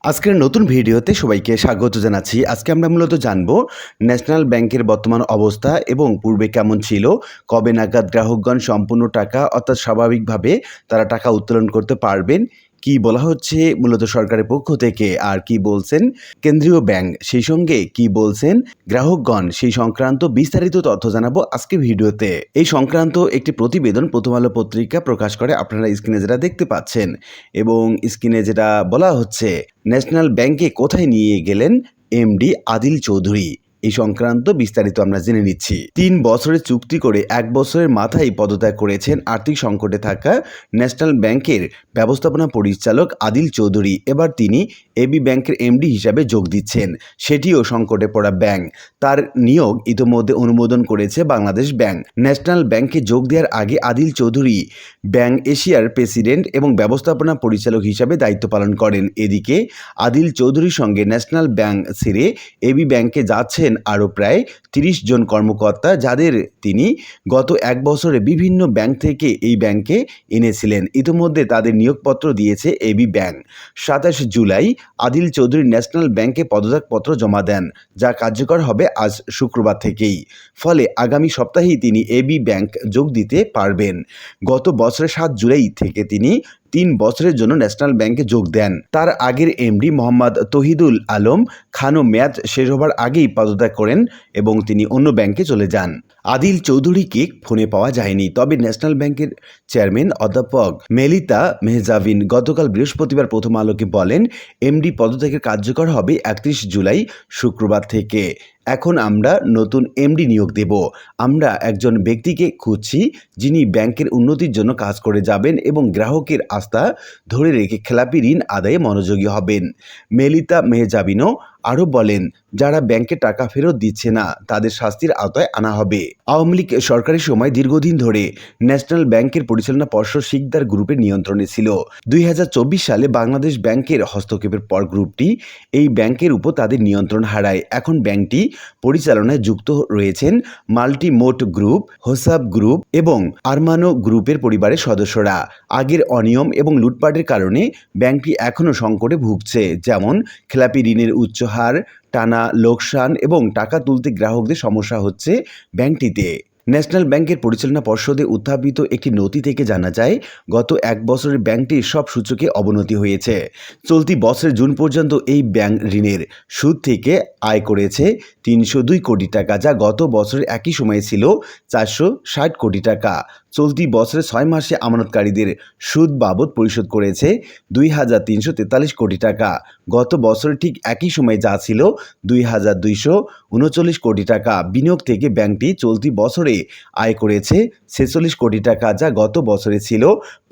আজকের নতুন ভিডিওতে সবাইকে স্বাগত জানাচ্ছি। আজকে আমরা মূলত জানব ন্যাশনাল ব্যাংকের বর্তমান অবস্থা এবং পূর্বে কেমন ছিল, কবে নাগাদ গ্রাহকগণ সম্পূর্ণ টাকা অর্থাৎ স্বাভাবিকভাবে তারা টাকা উত্তোলন করতে পারবেন, কি বলা হচ্ছে মূলত সরকারের পক্ষ থেকে, আর কি বলছেন কেন্দ্রীয় ব্যাংক, সেই সঙ্গে কি বলছেন গ্রাহকগণ, সেই সংক্রান্ত বিস্তারিত তথ্য জানাবো আজকে ভিডিওতে। এই সংক্রান্ত একটি প্রতিবেদন প্রথম আলো পত্রিকা প্রকাশ করে, আপনারা স্ক্রিনে যেটা দেখতে পাচ্ছেন, এবং স্ক্রিনে যেটা বলা হচ্ছে ন্যাশনাল ব্যাংকে কোথায় নিয়ে গেলেন এমডি আদিল চৌধুরী, এই সংক্রান্ত বিস্তারিত আমরা জেনে নিচ্ছি। ৩ বছরের চুক্তি করে 1 বছরের মাথায় পদত্যাগ করেছেন আর্থিক সংকটে থাকা ন্যাশনাল ব্যাংকের ব্যবস্থাপনা পরিচালক আদিল চৌধুরী। এবার তিনি এবি ব্যাংকের এমডি হিসাবে যোগ দিচ্ছেন, সেটিও সংকটে পড়া ব্যাংক। তার নিয়োগ ইতোমধ্যে অনুমোদন করেছে বাংলাদেশ ব্যাংক। ন্যাশনাল ব্যাংকে যোগ দেওয়ার আগে আদিল চৌধুরী ব্যাংক এশিয়ার প্রেসিডেন্ট এবং ব্যবস্থাপনা পরিচালক হিসাবে দায়িত্ব পালন করেন। এদিকে আদিল চৌধুরীর সঙ্গে ন্যাশনাল ব্যাংক ছেড়ে এবি ব্যাংকে যাচ্ছেন আরও প্রায় ৩০ জন কর্মকর্তা, যাদের তিনি গত 1 বছরে বিভিন্ন ব্যাংক থেকে এই ব্যাংকে এনেছিলেন। ইতিমধ্যে তাদের নিয়োগপত্র দিয়েছে এবি ব্যাংক। ২৭ জুলাই আদিল চৌধুরী ন্যাশনাল ব্যাংকে পদত্যাগপত্র জমা দেন, যা কার্যকর হবে আজ শুক্রবার থেকেই। ফলে আগামী সপ্তাহেই তিনি এবি ব্যাংক যোগ দিতে পারবেন। গত বছরের ৭ জুলাই থেকে তিনি ৩ বছরের জন্য ন্যাশনাল ব্যাংকে যোগ দেন। তার আগের এমডি মোহাম্মদ তহিদুল আলম খানও মেয়াদ শেষ হবার আগেই পদত্যাগ করেন এবং তিনি অন্য ব্যাংকে চলে যান। আদিল চৌধুরীকে ফোনে পাওয়া যায়নি, তবে ন্যাশনাল ব্যাংকের চেয়ারম্যান অধ্যাপক মেলিতা মেহজাবিন গতকাল বৃহস্পতিবার প্রথম আলোকে বলেন, এমডি পদত্যাগের কার্যকর হবে ৩১ জুলাই শুক্রবার থেকে। এখন আমরা নতুন এমডি নিয়োগ দেব। আমরা একজন ব্যক্তিকে খুঁজছি যিনি ব্যাংকের উন্নতির জন্য কাজ করে যাবেন এবং গ্রাহকের আস্থা ধরে রেখে খেলাপি ঋণ আদায়ে মনোযোগী হবেন। মেলিতা মেহজাবিনও আরও বলেন, যারা ব্যাংকে টাকা ফেরত দিচ্ছে না তাদের শাস্তির আওতায় আনা হবে। আওয়ামী লীগ সরকারের সময় দীর্ঘদিন ধরে ন্যাশনাল ব্যাংকের পরিচালনা পর্ষদ শিকদার গ্রুপের নিয়ন্ত্রণে ছিল। ২০২৪ সালে বাংলাদেশ ব্যাংকের হস্তক্ষেপের পর গ্রুপটি এই ব্যাংকের উপর তাদের নিয়ন্ত্রণ হারায়। এখন ব্যাংকটি পরিচালনায় যুক্ত রয়েছেন মাল্টিমোট গ্রুপ, হোসাব গ্রুপ এবং আরমানো গ্রুপের পরিবারের সদস্যরা। আগের অনিয়ম এবং লুটপাটের কারণে ব্যাংকটি এখনও সংকটে ভুগছে, যেমন খেলাপি ঋণের উচ্চ হার, টানা লোকসান এবং টাকা তুলতে গ্রাহকদের সমস্যা হচ্ছে ব্যাংকটিতে। ন্যাশনাল ব্যাংকের পরিচালনা পর্ষদে উত্থাপিত একটি নথি থেকে জানা যায়, গত 1 বছরের ব্যাংকটির সব সূচকে অবনতি হয়েছে। চলতি বছরের জুন পর্যন্ত এই ব্যাংক ঋণের সুদ থেকে আয় করেছে ৩০২ কোটি টাকা, যা গত বছরের একই সময়ে ছিল ৪৬০ কোটি টাকা। চলতি বছরের ৬ মাসে আমানতকারীদের সুদ বাবদ পরিশোধ করেছে ২,৩৪৩ কোটি টাকা। গত বছরের ঠিক একই সময়ে যা ছিল ২,২৩৯ কোটি টাকা। বিনিয়োগ থেকে ব্যাংকটি চলতি বছরে আয় করেছে ৪৬ কোটি টাকা, যা গত বছরে ছিল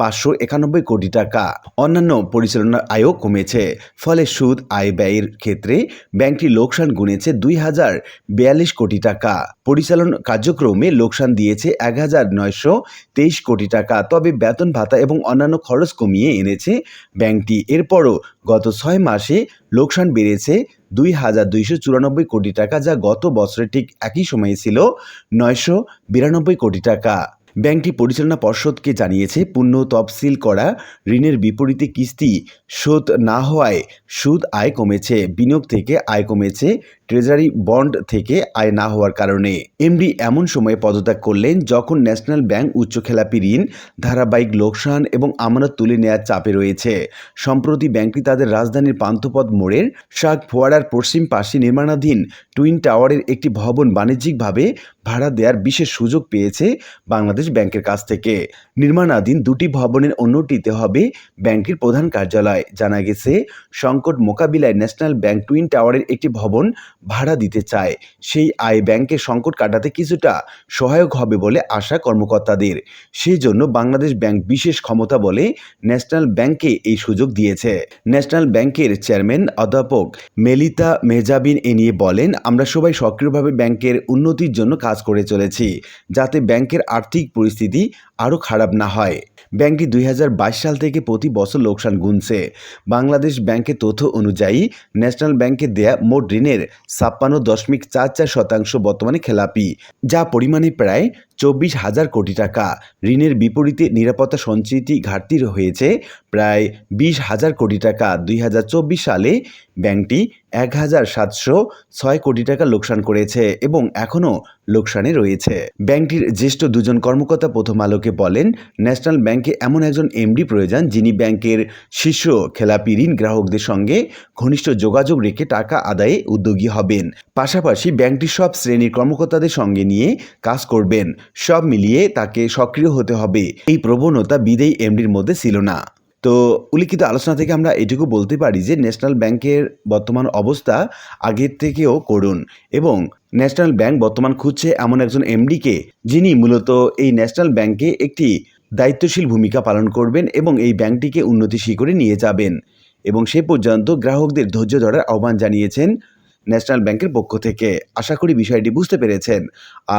৫৯১ কোটি টাকা। অন্যান্য পরিচালনার আয়ও কমেছে। ফলে সুদ, আয় ব্যয়ের ক্ষেত্রে ব্যাংকটি লোকসান গুনেছে ২,০৪২ কোটি টাকা। পরিচালন কার্যক্রমে লোকসান দিয়েছে ১,৯২৩ কোটি টাকা। তবে বেতন ভাতা এবং অন্যান্য খরচ কমিয়ে এনেছে ব্যাংকটি। এরপরও গত ৬ মাসে লোকসান বেড়েছে ২,২৯৪ কোটি টাকা, যা গত বছরের ঠিক একই সময়ে ছিল ৯৯২ কোটি টাকা। ব্যাংকটি পরিচালনা পর্ষদকে জানিয়েছে, পূর্ণ তফসিল করা ঋণের বিপরীতে কিস্তি শোধ না হওয়ায় সুদ আয় কমেছে, বিনিয়োগ থেকে আয় কমেছে, ট্রেজারি বন্ড থেকে আয় না হওয়ার কারণে। এমডি এমন সময়ে পদত্যাগ করলেন যখন ন্যাশনাল ব্যাংক উচ্চ খেলাপি ঋণ, ধারাবাহিক লোকসান এবং আমানত তুলে নেওয়ার চাপে রয়েছে। সম্প্রতি ব্যাংকটি তাদের রাজধানীর পান্থপথ মোড়ের শাক ফোয়ারার পশ্চিম পাশে নির্মাণাধীন টুইন টাওয়ারের একটি ভবন বাণিজ্যিকভাবে ভাড়া দেওয়ার বিশেষ সুযোগ পেয়েছে বাংলাদেশ ব্যাংকের কাছ থেকে। নির্মাণাধীন দুটি ভবনের অন্যটিতে হবে ব্যাংকটির প্রধান কার্যালয়। জানা গেছে, সংকট মোকাবিলায় ন্যাশনাল ব্যাংক টুইন টাওয়ারের একটি ভবন ভাড়া দিতে চায়। সেই আয় ব্যাংকের সংকট কাটাতে কিছুটা সহায়ক হবে বলে আশা কর্মকর্তাদের। সেই জন্য বাংলাদেশ ব্যাংক বিশেষ ক্ষমতা বলে ন্যাশনাল ব্যাংকে এই সুযোগ দিয়েছে। ন্যাশনাল ব্যাংকের চেয়ারম্যান অধ্যাপক মেলিতা মেহজাবিন এ নিয়ে বলেন, আমরা সবাই সক্রিয়ভাবে ব্যাংকের উন্নতির জন্য কাজ করে চলেছি, যাতে ব্যাংকের আর্থিক পরিস্থিতি আরও খারাপ না হয়। ব্যাংকটি ২০২২ সাল থেকে প্রতি বছর লোকসান গুনছে। বাংলাদেশ ব্যাংকের তথ্য অনুযায়ী ন্যাশনাল ব্যাংকে দেয়া মোট ঋণের ৫৬.৪৪% বর্তমানে খেলাপি, যা পরিমাণে প্রায় ২৪,০০০ কোটি টাকা। ঋণের বিপরীতে নিরাপত্তা সঞ্চিতি ঘাটতি হয়েছে প্রায় 20,000 কোটি টাকা। 2024 সালে ব্যাংকটি 1,706 কোটি টাকা লোকসান করেছে এবং এখনও লোকসানে রয়েছে। ব্যাংকটির জ্যেষ্ঠ দুজন কর্মকর্তা প্রথম আলোকে বলেন, ন্যাশনাল ব্যাংকে এমন একজন এমডি প্রয়োজন যিনি ব্যাংকের শীর্ষ খেলাপি ঋণ গ্রাহকদের সঙ্গে ঘনিষ্ঠ যোগাযোগ রেখে টাকা আদায়ে উদ্যোগী হবেন। পাশাপাশি ব্যাংকটির সব শ্রেণীর কর্মকর্তাদের সঙ্গে নিয়ে কাজ করবেন। সব মিলিয়ে তাকে সক্রিয় হতে হবে। এই প্রবণতা বিদেয়ী এমডির মধ্যে ছিল না। তো উল্লিখিত আলোচনা থেকে আমরা এটুকু বলতে পারি যে ন্যাশনাল ব্যাংকের বর্তমান অবস্থা আগের থেকেও করুণ এবং ন্যাশনাল ব্যাংক বর্তমান খুঁজছে এমন একজন এমডিকে যিনি মূলত এই ন্যাশনাল ব্যাংকে একটি দায়িত্বশীল ভূমিকা পালন করবেন এবং এই ব্যাংকটিকে উন্নতি শিখরে নিয়ে যাবেন এবং সে পর্যন্ত গ্রাহকদের ধৈর্য ধরার আহ্বান জানিয়েছেন ন্যাশনাল ব্যাংকের পক্ষ থেকে। আশা করি বিষয়টি বুঝতে পেরেছেন।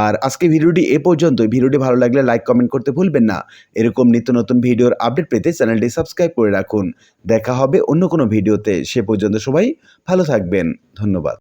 আর আজকে ভিডিওটি এ পর্যন্ত। ভিডিওটি ভালো লাগলে লাইক কমেন্ট করতে ভুলবেন না। এরকম নিত্য নতুন ভিডিওর আপডেট পেতে চ্যানেলটি সাবস্ক্রাইব করে রাখুন। দেখা হবে অন্য কোনো ভিডিওতে। সে পর্যন্ত সবাই ভালো থাকবেন। ধন্যবাদ।